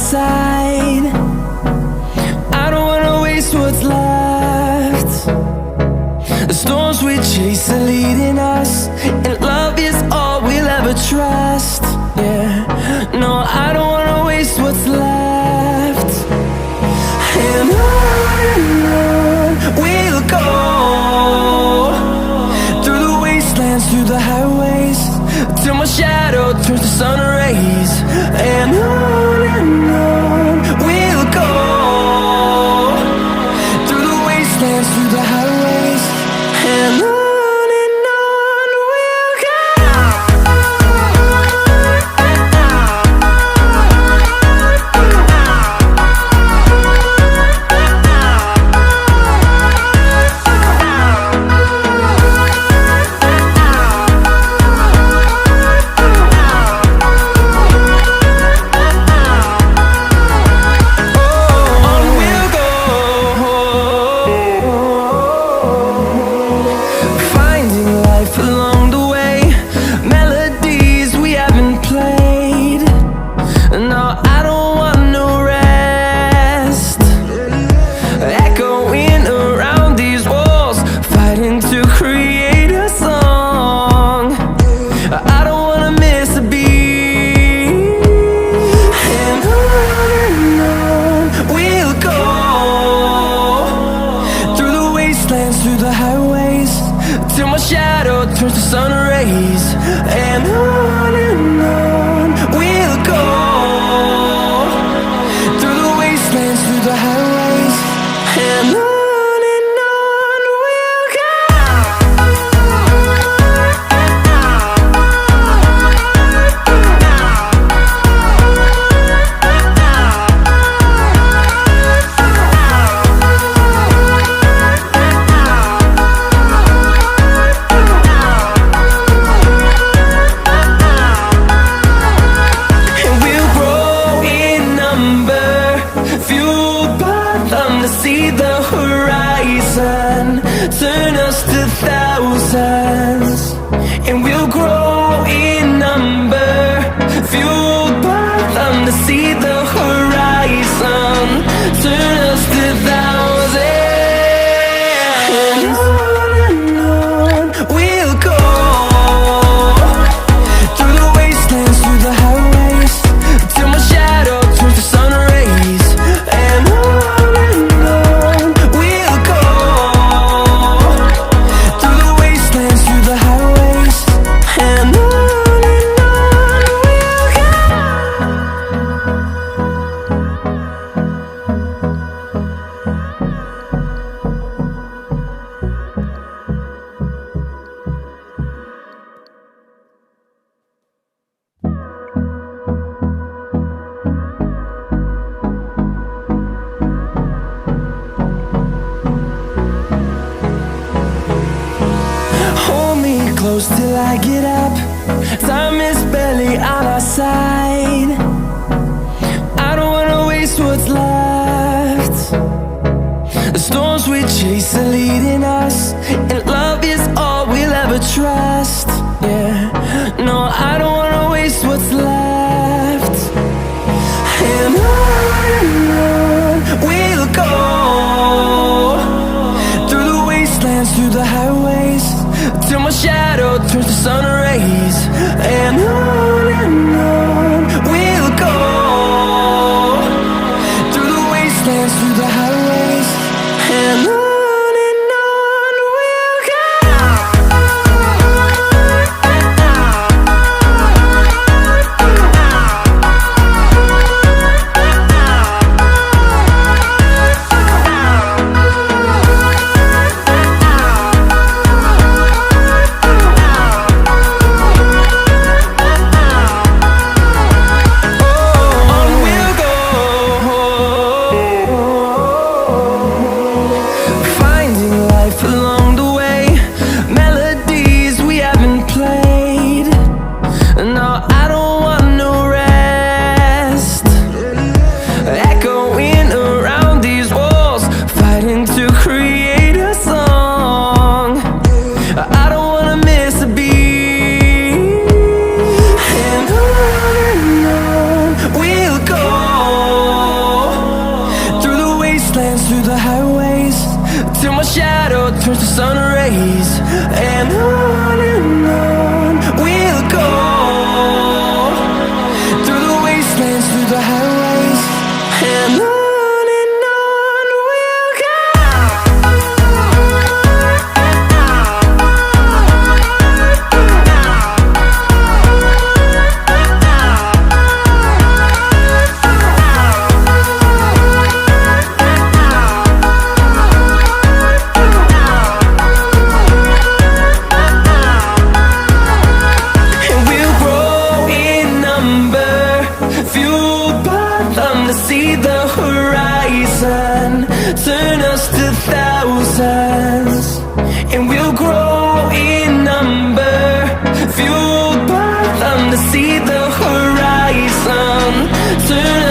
side. I don't wanna waste what's left. The storms we chase are leading us, and love is all we'll ever trust. Yeah, no, I don't wanna waste what's left. And on we'll go, through the wastelands, through the highways, till my shadow turns to sun rays. And on we'll go, through the wastelands, through the highways, and on we'll go. Through the highways, till my shadow turns to sun rays. And on we'll go, through the wastelands, through the highways, and on we'll go. See the horizon turn us to thousands, and we'll grow in number, fueled by them. To see the horizon turn us to thousands, and on we'll go, through the wastelands, through the highways, till my shadow turns to sun rays. And close till I get up. Time is barely on our side. I don't wanna waste what's left. The storms we chase are leading us, and love is all we'll ever trust. Yeah, no, I don't wanna waste what's left. And on we'll go, through the wastelands, through the highways, till my shadow turns to sun rays. And on we'll go, through the wastelands, through the highways, and on. them to see the horizon. Turn us to thousands, and we'll grow in number. Fueled by them to see the horizon. Turn